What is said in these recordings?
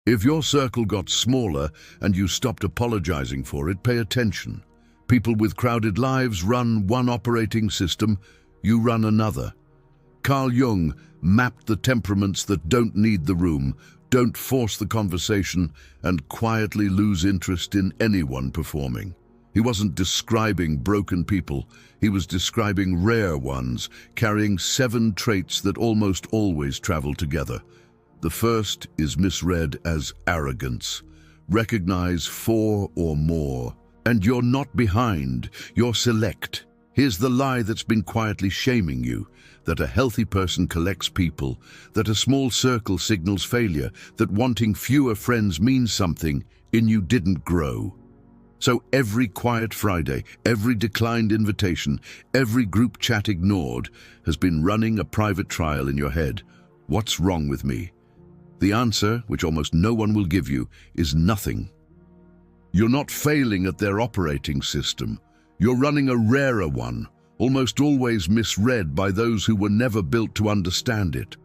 If your circle got smaller and you stopped apologizing for it, pay attention. People with crowded lives run one operating system, you run another. Carl Jung mapped the temperaments that don't need the room, don't force the conversation, and quietly lose interest in anyone performing. He wasn't describing broken people, he was describing rare ones, carrying 7 traits that almost always travel together. The first is misread as arrogance. Recognize 4 or more. And you're not behind, you're select. Here's the lie that's been quietly shaming you, that a healthy person collects people, that a small circle signals failure, that wanting fewer friends means something in you didn't grow. So every quiet Friday, every declined invitation, every group chat ignored has been running a private trial in your head. What's wrong with me? The answer, which almost no one will give you, is nothing. You're not failing at their operating system. You're running a rarer one, almost always misread by those who were never built to understand it.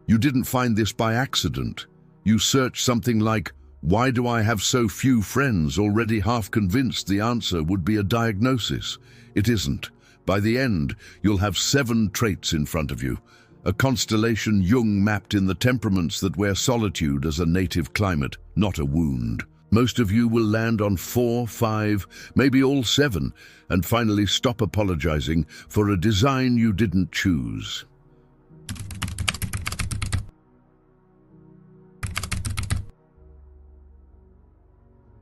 You didn't find this by accident. You searched something like, "Why do I have so few friends?" already half convinced the answer would be a diagnosis. It isn't. By the end, you'll have 7 traits in front of you, a constellation Jung mapped in the temperaments that wear solitude as a native climate, not a wound. Most of you will land on 4, 5, maybe all 7, and finally stop apologizing for a design you didn't choose.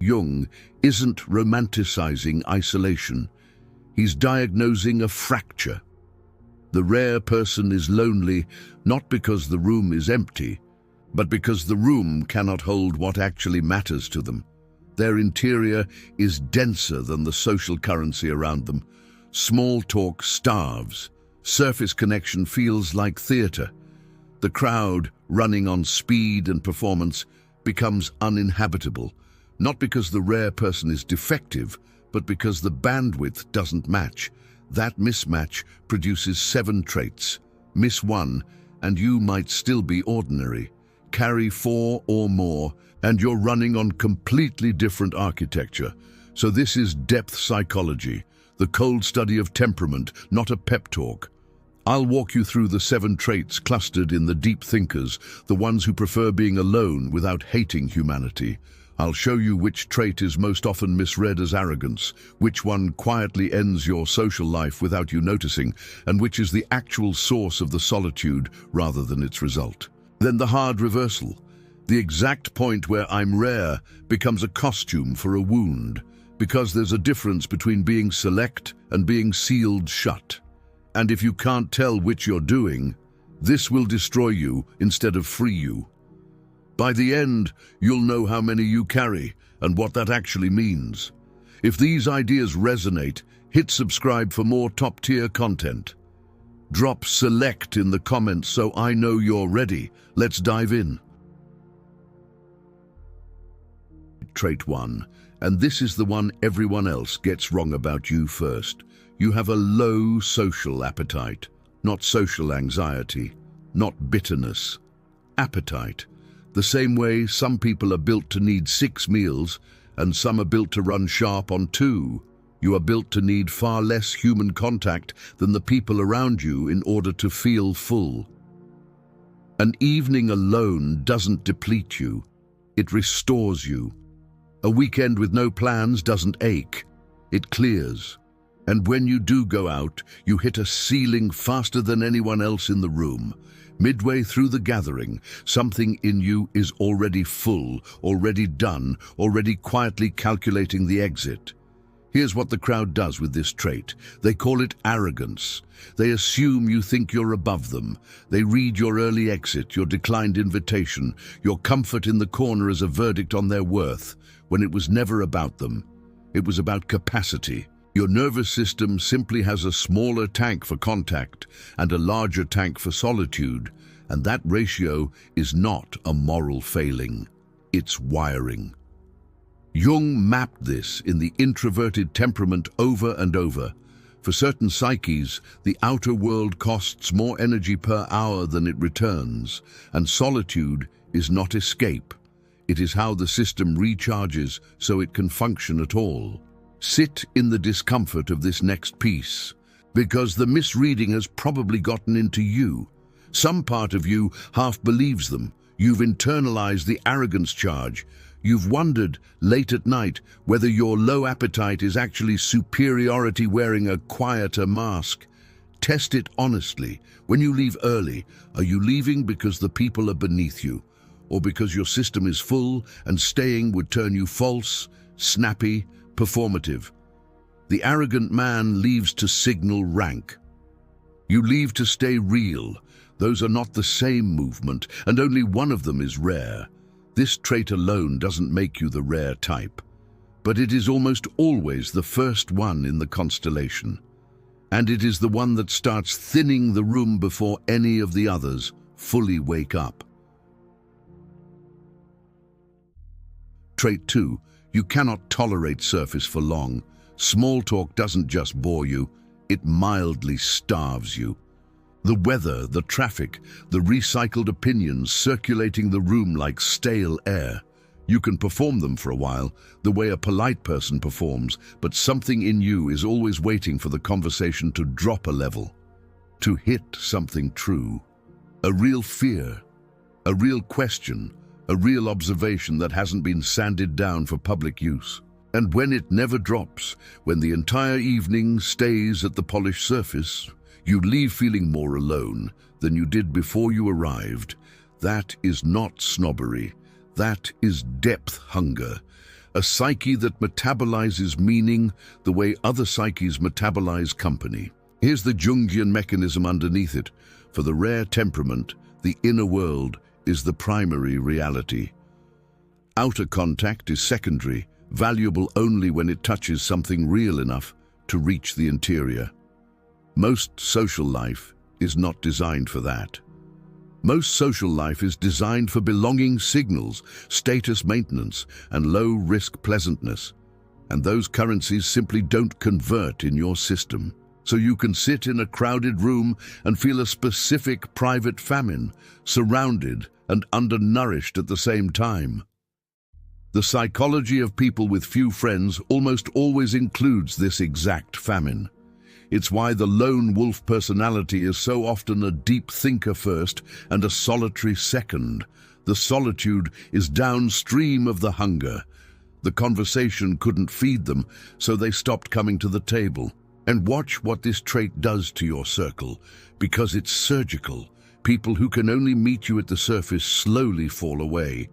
Jung isn't romanticizing isolation. He's diagnosing a fracture. The rare person is lonely not because the room is empty, but because the room cannot hold what actually matters to them. Their interior is denser than the social currency around them. Small talk starves. Surface connection feels like theater. The crowd, running on speed and performance, becomes uninhabitable, not because the rare person is defective, but because the bandwidth doesn't match. That mismatch produces 7 traits. Miss 1, and you might still be ordinary. Carry 4 or more, and you're running on completely different architecture. So this is depth psychology, the cold study of temperament, not a pep talk. I'll walk you through the 7 traits clustered in the deep thinkers, the ones who prefer being alone without hating humanity. I'll show you which trait is most often misread as arrogance, which one quietly ends your social life without you noticing, and which is the actual source of the solitude rather than its result. Then the hard reversal. The exact point where I'm rare becomes a costume for a wound, because there's a difference between being select and being sealed shut. And if you can't tell which you're doing, this will destroy you instead of free you. By the end, you'll know how many you carry and what that actually means. If these ideas resonate, hit subscribe for more top-tier content. Drop select in the comments so I know you're ready. Let's dive in. Trait 1, and this is the one everyone else gets wrong about you first. You have a low social appetite, not social anxiety, not bitterness. Appetite. The same way some people are built to need 6 meals and some are built to run sharp on 2. You are built to need far less human contact than the people around you in order to feel full. An evening alone doesn't deplete you, it restores you. A weekend with no plans doesn't ache, it clears. And when you do go out, you hit a ceiling faster than anyone else in the room. Midway through the gathering, something in you is already full, already done, already quietly calculating the exit. Here's what the crowd does with this trait. They call it arrogance. They assume you think you're above them. They read your early exit, your declined invitation, your comfort in the corner as a verdict on their worth, when it was never about them. It was about capacity. Your nervous system simply has a smaller tank for contact and a larger tank for solitude, and that ratio is not a moral failing. It's wiring. Jung mapped this in the introverted temperament over and over. For certain psyches, the outer world costs more energy per hour than it returns, and solitude is not escape. It is how the system recharges so it can function at all. Sit in the discomfort of this next piece, because the misreading has probably gotten into you. Some part of you half believes them. You've internalized the arrogance charge. You've wondered, late at night, whether your low appetite is actually superiority wearing a quieter mask. Test it honestly. When you leave early, are you leaving because the people are beneath you, or because your system is full and staying would turn you false, snappy, performative? The arrogant man leaves to signal rank. You leave to stay real. Those are not the same movement, and only one of them is rare. This trait alone doesn't make you the rare type, but it is almost always the first one in the constellation. And it is the one that starts thinning the room before any of the others fully wake up. Trait 2. You cannot tolerate surface for long. Small talk doesn't just bore you, it mildly starves you. The weather, the traffic, the recycled opinions circulating the room like stale air. You can perform them for a while, the way a polite person performs, but something in you is always waiting for the conversation to drop a level, to hit something true. A real fear, a real question, a real observation that hasn't been sanded down for public use. And when it never drops, when the entire evening stays at the polished surface, you leave feeling more alone than you did before you arrived. That is not snobbery. That is depth hunger. A psyche that metabolizes meaning the way other psyches metabolize company. Here's the Jungian mechanism underneath it. For the rare temperament, the inner world is the primary reality. Outer contact is secondary, valuable only when it touches something real enough to reach the interior. Most social life is not designed for that. Most social life is designed for belonging signals, status maintenance, and low-risk pleasantness. And those currencies simply don't convert in your system. So you can sit in a crowded room and feel a specific private famine, surrounded and undernourished at the same time. The psychology of people with few friends almost always includes this exact famine. It's why the lone wolf personality is so often a deep thinker first and a solitary second. The solitude is downstream of the hunger. The conversation couldn't feed them, so they stopped coming to the table. And watch what this trait does to your circle, because it's surgical. People who can only meet you at the surface slowly fall away.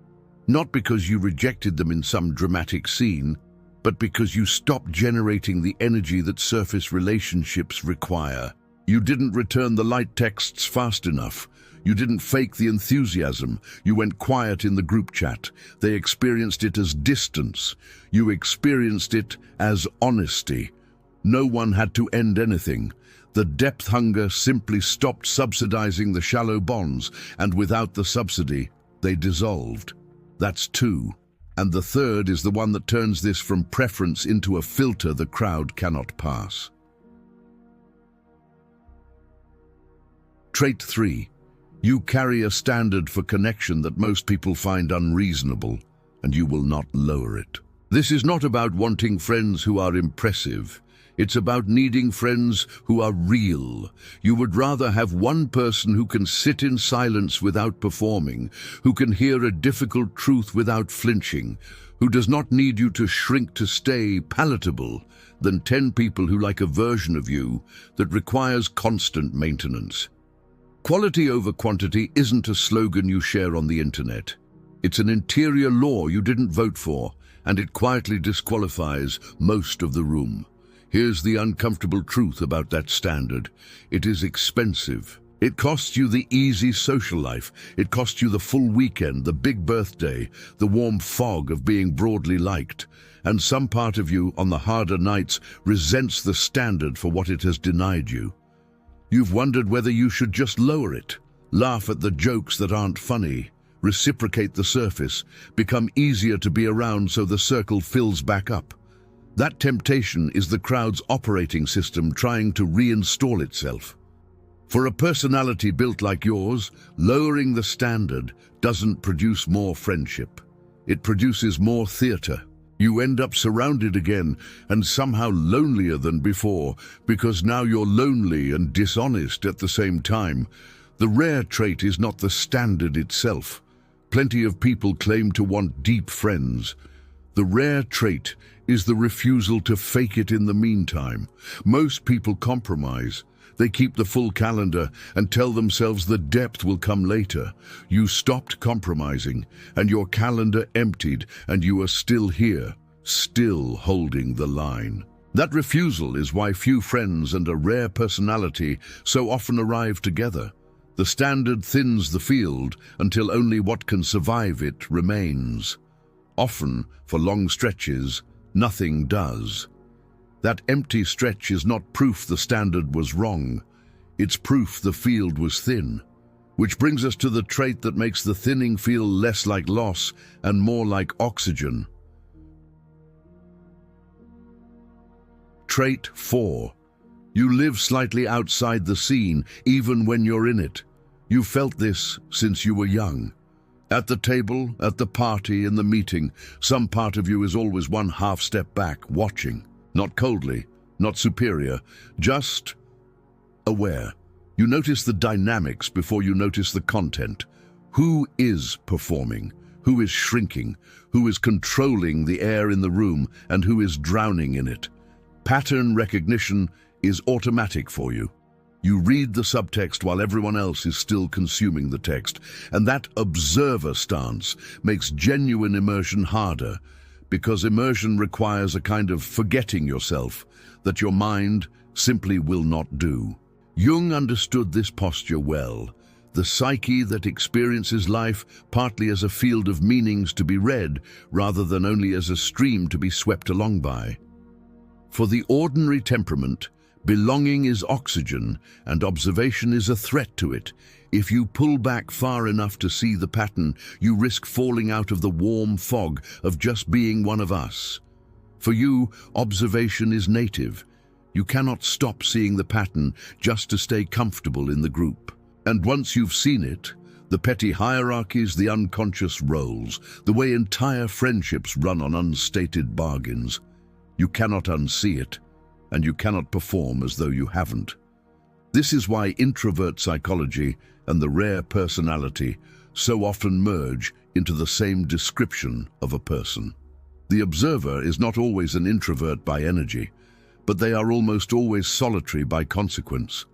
Not because you rejected them in some dramatic scene, but because you stopped generating the energy that surface relationships require. You didn't return the light texts fast enough. You didn't fake the enthusiasm. You went quiet in the group chat. They experienced it as distance. You experienced it as honesty. No one had to end anything. The depth hunger simply stopped subsidizing the shallow bonds, and without the subsidy, they dissolved. That's 2. And the third is the one that turns this from preference into a filter the crowd cannot pass. Trait 3. You carry a standard for connection that most people find unreasonable, and you will not lower it. This is not about wanting friends who are impressive. It's about needing friends who are real. You would rather have one person who can sit in silence without performing, who can hear a difficult truth without flinching, who does not need you to shrink to stay palatable, than 10 people who like a version of you that requires constant maintenance. Quality over quantity isn't a slogan you share on the internet. It's an interior law you didn't vote for, and it quietly disqualifies most of the room. Here's the uncomfortable truth about that standard. It is expensive. It costs you the easy social life. It costs you the full weekend, the big birthday, the warm fog of being broadly liked. And some part of you, on the harder nights, resents the standard for what it has denied you. You've wondered whether you should just lower it, laugh at the jokes that aren't funny, reciprocate the surface, become easier to be around so the circle fills back up. That temptation is the crowd's operating system trying to reinstall itself. For a personality built like yours, lowering the standard doesn't produce more friendship. It produces more theatre. You end up surrounded again and somehow lonelier than before, because now you're lonely and dishonest at the same time. The rare trait is not the standard itself. Plenty of people claim to want deep friends. The rare trait is the refusal to fake it in the meantime. Most people compromise. They keep the full calendar and tell themselves the depth will come later. You stopped compromising, and your calendar emptied, and you are still here, still holding the line. That refusal is why few friends and a rare personality so often arrive together. The standard thins the field until only what can survive it remains. Often, for long stretches, nothing does. That empty stretch is not proof the standard was wrong. It's proof the field was thin. Which brings us to the trait that makes the thinning feel less like loss and more like oxygen. Trait 4. You live slightly outside the scene, even when you're in it. You felt this since you were young. At the table, at the party, in the meeting, some part of you is always one half step back, watching. Not coldly, not superior, just aware. You notice the dynamics before you notice the content. Who is performing? Who is shrinking? Who is controlling the air in the room and who is drowning in it? Pattern recognition is automatic for you. You read the subtext while everyone else is still consuming the text, and that observer stance makes genuine immersion harder, because immersion requires a kind of forgetting yourself that your mind simply will not do. Jung understood this posture well. The psyche that experiences life partly as a field of meanings to be read, rather than only as a stream to be swept along by. For the ordinary temperament, belonging is oxygen and observation is a threat to it. If you pull back far enough to see the pattern, you risk falling out of the warm fog of just being one of us. For you, observation is native. You cannot stop seeing the pattern just to stay comfortable in the group. And once you've seen it, the petty hierarchies, the unconscious roles, the way entire friendships run on unstated bargains, you cannot unsee it, and you cannot perform as though you haven't. This is why introvert psychology and the rare personality so often merge into the same description of a person. The observer is not always an introvert by energy, but they are almost always solitary by consequence,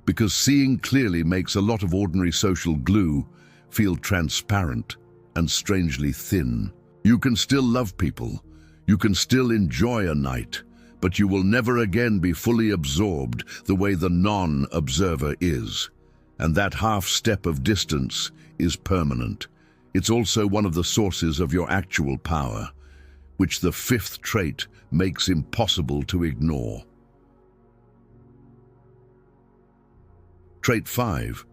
because seeing clearly makes a lot of ordinary social glue feel transparent and strangely thin. You can still love people, you can still enjoy a night, but you will never again be fully absorbed the way the non-observer is. And that half step of distance is permanent. It's also one of the sources of your actual power, which the fifth trait makes impossible to ignore. Trait 5.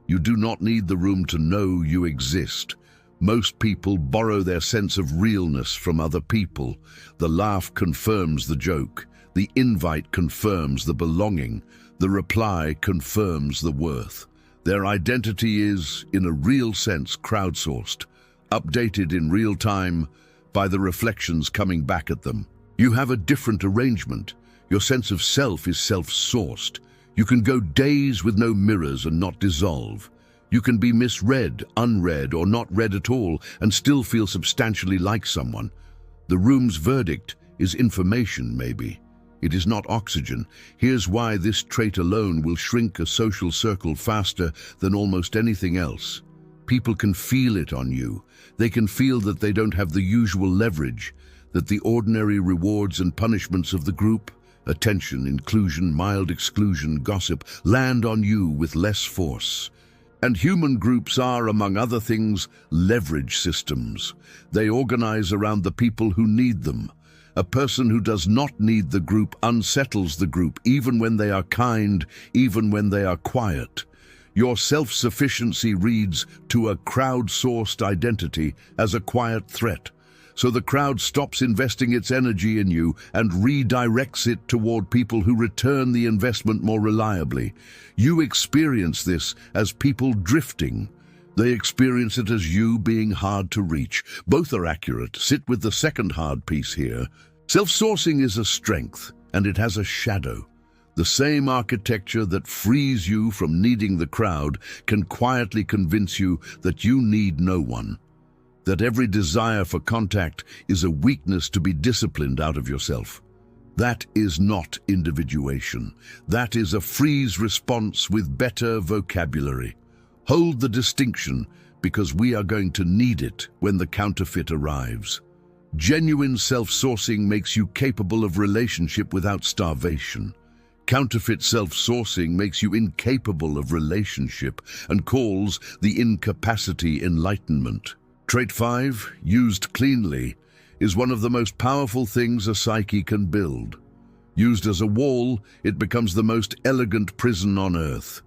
You do not need the room to know you exist. Most people borrow their sense of realness from other people. The laugh confirms the joke. The invite confirms the belonging. The reply confirms the worth. Their identity is, in a real sense, crowdsourced, updated in real time by the reflections coming back at them. You have a different arrangement. Your sense of self is self-sourced. You can go days with no mirrors and not dissolve. You can be misread, unread, or not read at all and still feel substantially like someone. The room's verdict is information, maybe. It is not oxygen. Here's why this trait alone will shrink a social circle faster than almost anything else. People can feel it on you. They can feel that they don't have the usual leverage, that the ordinary rewards and punishments of the group, attention, inclusion, mild exclusion, gossip, land on you with less force. And human groups are, among other things, leverage systems. They organize around the people who need them. A person who does not need the group unsettles the group, even when they are kind, even when they are quiet. Your self-sufficiency reads to a crowd-sourced identity as a quiet threat. So the crowd stops investing its energy in you and redirects it toward people who return the investment more reliably. You experience this as people drifting, They experience it as you being hard to reach. Both are accurate. Sit with the second hard piece here. Self-sourcing is a strength, and it has a shadow. The same architecture that frees you from needing the crowd can quietly convince you that you need no one. That every desire for contact is a weakness to be disciplined out of yourself. That is not individuation. That is a freeze response with better vocabulary. Hold the distinction, because we are going to need it when the counterfeit arrives. Genuine self-sourcing makes you capable of relationship without starvation. Counterfeit self-sourcing makes you incapable of relationship and calls the incapacity enlightenment. Trait 5, used cleanly, is one of the most powerful things a psyche can build. Used as a wall, it becomes the most elegant prison on earth.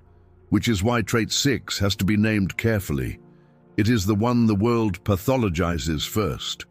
Which is why trait 6 has to be named carefully. It is the one the world pathologizes first.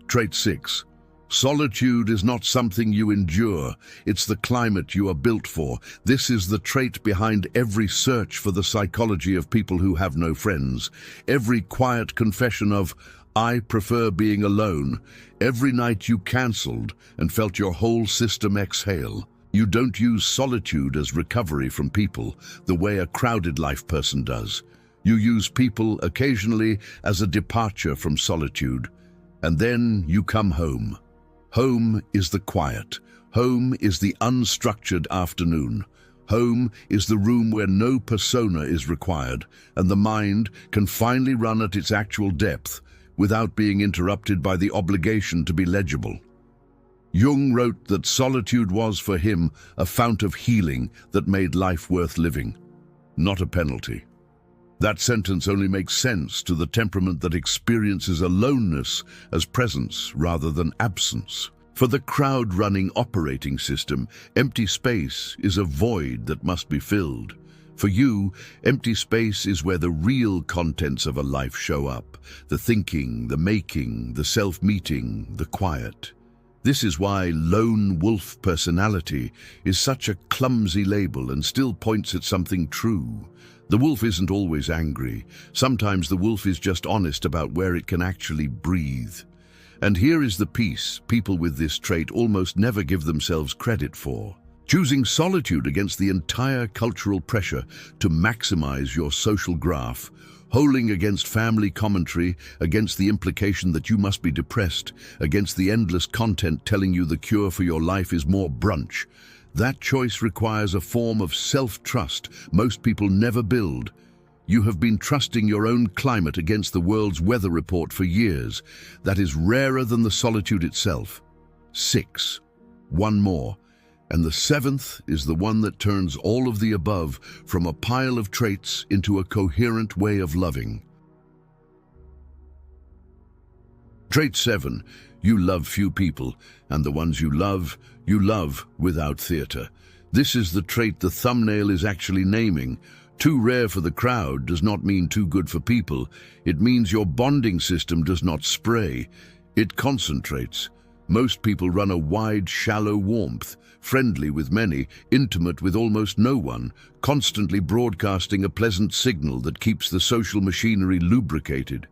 Trait 6. Solitude is not something you endure, it's the climate you are built for. This is the trait behind every search for the psychology of people who have no friends, every quiet confession of, "I prefer being alone," every night you cancelled and felt your whole system exhale. You don't use solitude as recovery from people, the way a crowded life person does. You use people occasionally as a departure from solitude. And then you come home. Home is the quiet. Home is the unstructured afternoon. Home is the room where no persona is required, and the mind can finally run at its actual depth without being interrupted by the obligation to be legible. Jung wrote that solitude was, for him, a fount of healing that made life worth living, not a penalty. That sentence only makes sense to the temperament that experiences aloneness as presence rather than absence. For the crowd-running operating system, empty space is a void that must be filled. For you, empty space is where the real contents of a life show up, the thinking, the making, the self-meeting, the quiet. This is why lone wolf personality is such a clumsy label and still points at something true. The wolf isn't always angry. Sometimes the wolf is just honest about where it can actually breathe. And here is the piece people with this trait almost never give themselves credit for. Choosing solitude against the entire cultural pressure to maximize your social graph, holding against family commentary, against the implication that you must be depressed, against the endless content telling you the cure for your life is more brunch. That choice requires a form of self-trust most people never build. You have been trusting your own climate against the world's weather report for years. That is rarer than the solitude itself. 6. One more. And the 7th is the one that turns all of the above from a pile of traits into a coherent way of loving. Trait 7. You love few people, and the ones you love without theater. This is the trait the thumbnail is actually naming. Too rare for the crowd does not mean too good for people. It means your bonding system does not spray. It concentrates. Most people run a wide, shallow warmth, friendly with many, intimate with almost no one, constantly broadcasting a pleasant signal that keeps the social machinery lubricated.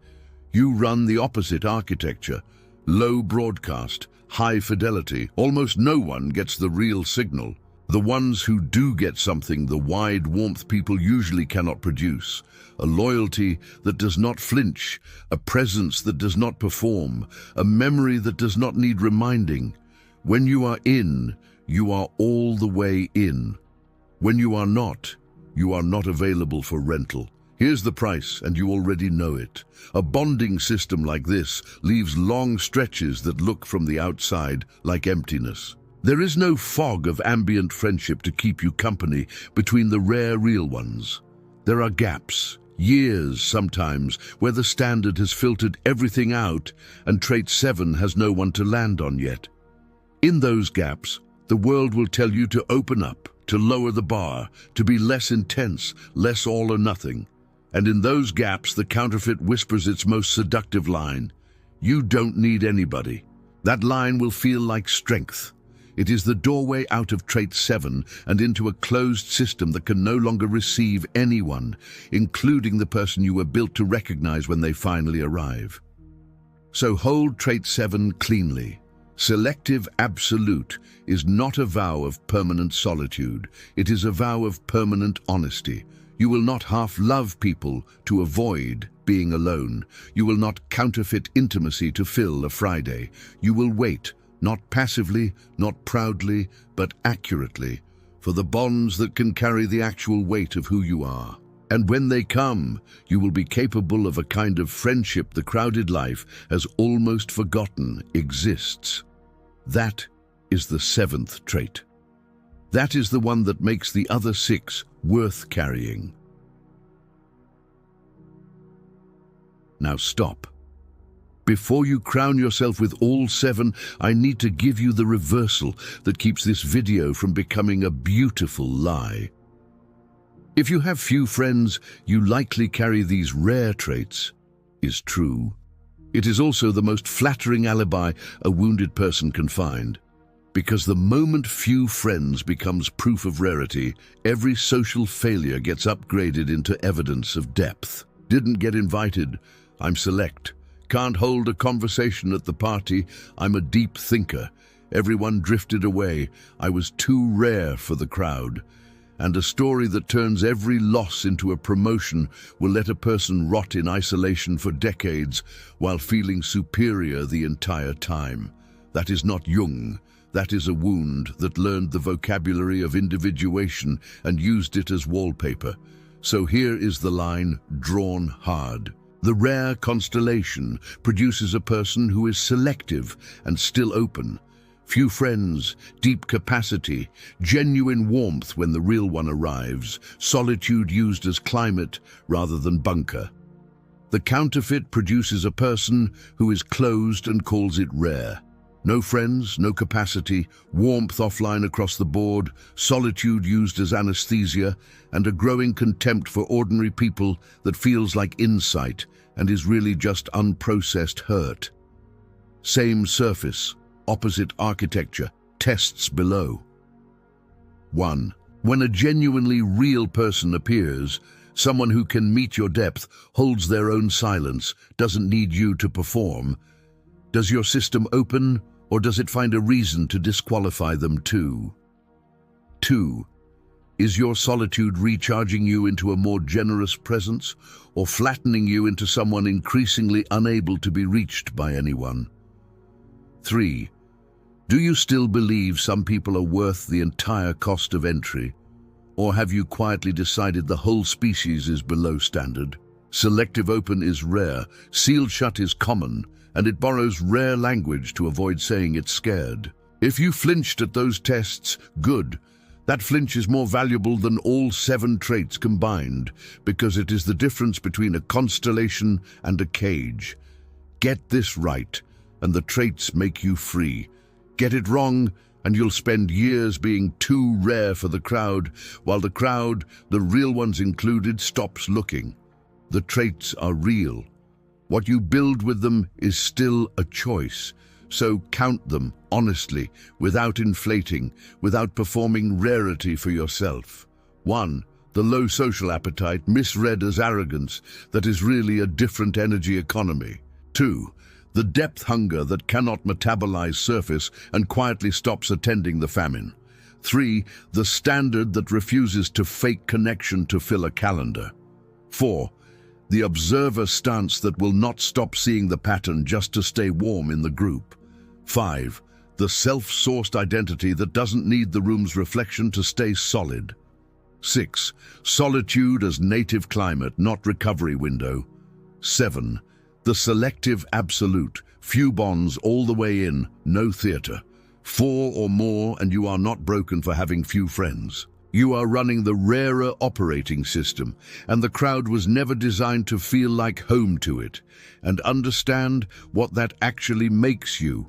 You run the opposite architecture. Low broadcast, high fidelity, almost no one gets the real signal. The ones who do get something the wide warmth people usually cannot produce. A loyalty that does not flinch, a presence that does not perform, a memory that does not need reminding. When you are in, you are all the way in. When you are not available for rental. Here's the price, and you already know it. A bonding system like this leaves long stretches that look from the outside like emptiness. There is no fog of ambient friendship to keep you company between the rare real ones. There are gaps, years sometimes, where the standard has filtered everything out and trait 7 has no one to land on yet. In those gaps, the world will tell you to open up, to lower the bar, to be less intense, less all or nothing. And in those gaps, the counterfeit whispers its most seductive line. You don't need anybody. That line will feel like strength. It is the doorway out of trait 7 and into a closed system that can no longer receive anyone, including the person you were built to recognize when they finally arrive. So hold trait 7 cleanly. Selective absolute is not a vow of permanent solitude. It is a vow of permanent honesty. You will not half-love people to avoid being alone. You will not counterfeit intimacy to fill a Friday. You will wait, not passively, not proudly, but accurately, for the bonds that can carry the actual weight of who you are. And when they come, you will be capable of a kind of friendship the crowded life has almost forgotten exists. That is the 7th trait. That is the one that makes the other 6 worth carrying. Now stop. Before you crown yourself with all 7, I need to give you the reversal that keeps this video from becoming a beautiful lie. If you have few friends, you likely carry these rare traits, is true. It is also the most flattering alibi a wounded person can find. Because the moment few friends becomes proof of rarity, every social failure gets upgraded into evidence of depth. Didn't get invited, I'm select. Can't hold a conversation at the party, I'm a deep thinker. Everyone drifted away, I was too rare for the crowd. And a story that turns every loss into a promotion will let a person rot in isolation for decades while feeling superior the entire time. That is not Jung. That is a wound that learned the vocabulary of individuation and used it as wallpaper. So here is the line, drawn hard. The rare constellation produces a person who is selective and still open. Few friends, deep capacity, genuine warmth when the real one arrives, solitude used as climate rather than bunker. The counterfeit produces a person who is closed and calls it rare. No friends, no capacity, warmth offline across the board, solitude used as anesthesia, and a growing contempt for ordinary people that feels like insight and is really just unprocessed hurt. Same surface, opposite architecture, tests below. 1. When a genuinely real person appears, someone who can meet your depth, holds their own silence, doesn't need you to perform, does your system open, or does it find a reason to disqualify them too? 2. Is your solitude recharging you into a more generous presence, or flattening you into someone increasingly unable to be reached by anyone? 3. Do you still believe some people are worth the entire cost of entry, or have you quietly decided the whole species is below standard? Selective open is rare, sealed shut is common, and it borrows rare language to avoid saying it's scared. If you flinched at those tests, good. That flinch is more valuable than all 7 traits combined, because it is the difference between a constellation and a cage. Get this right, and the traits make you free. Get it wrong, and you'll spend years being too rare for the crowd, while the crowd, the real ones included, stops looking. The traits are real. What you build with them is still a choice, so count them honestly, without inflating, without performing rarity for yourself. 1. The low social appetite, misread as arrogance, that is really a different energy economy. 2. The depth hunger that cannot metabolize surface and quietly stops attending the famine. 3. The standard that refuses to fake connection to fill a calendar. 4. The observer stance that will not stop seeing the pattern just to stay warm in the group. 5. The self-sourced identity that doesn't need the room's reflection to stay solid. 6. Solitude as native climate, not recovery window. 7. The selective absolute, few bonds all the way in, no theater. 4 or more and you are not broken for having few friends. You are running the rarer operating system, and the crowd was never designed to feel like home to it, and understand what that actually makes you.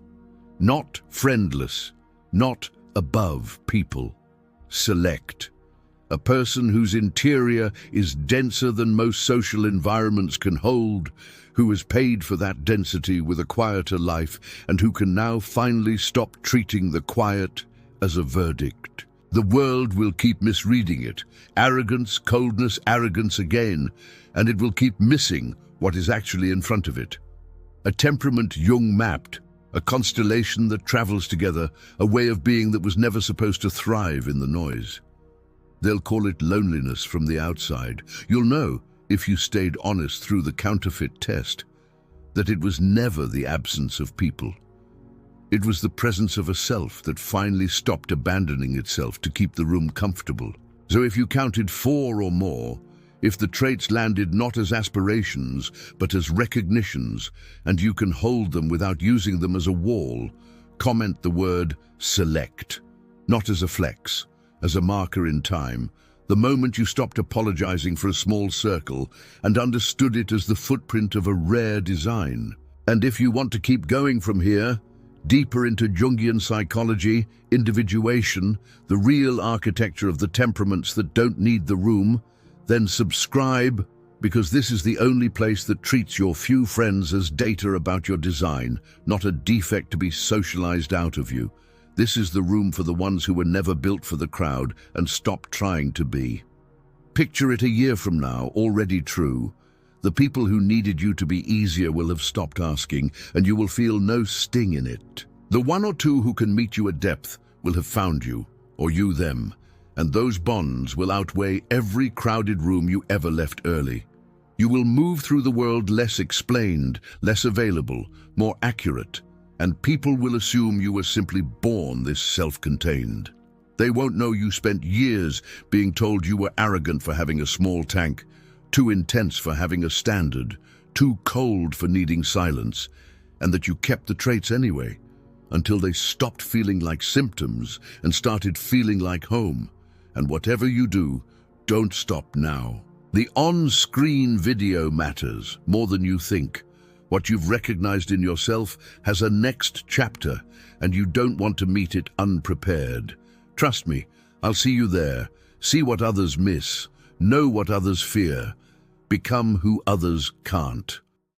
Not friendless, not above people. Select. A person whose interior is denser than most social environments can hold, who is paid for that density with a quieter life, and who can now finally stop treating the quiet as a verdict. The world will keep misreading it. Arrogance, coldness, arrogance again, and it will keep missing what is actually in front of it. A temperament Jung mapped, a constellation that travels together, a way of being that was never supposed to thrive in the noise. They'll call it loneliness from the outside. You'll know, if you stayed honest through the counterfeit test, that it was never the absence of people. It was the presence of a self that finally stopped abandoning itself to keep the room comfortable. So if you counted 4 or more, if the traits landed not as aspirations, but as recognitions, and you can hold them without using them as a wall, comment the word select, not as a flex, as a marker in time, the moment you stopped apologizing for a small circle and understood it as the footprint of a rare design. And if you want to keep going from here, deeper into Jungian psychology, individuation, the real architecture of the temperaments that don't need the room, then subscribe, because this is the only place that treats your few friends as data about your design, not a defect to be socialized out of you. This is the room for the ones who were never built for the crowd and stopped trying to be. Picture it a year from now, already true. The people who needed you to be easier will have stopped asking, and you will feel no sting in it. The 1 or 2 who can meet you at depth will have found you, or you them, and those bonds will outweigh every crowded room you ever left early. You will move through the world less explained, less available, more accurate, and people will assume you were simply born this self-contained. They won't know you spent years being told you were arrogant for having a small tank, too intense for having a standard, too cold for needing silence, and that you kept the traits anyway, until they stopped feeling like symptoms and started feeling like home. And whatever you do, don't stop now. The on-screen video matters more than you think. What you've recognized in yourself has a next chapter, and you don't want to meet it unprepared. Trust me, I'll see you there. See what others miss. Know what others fear. Become who others can't.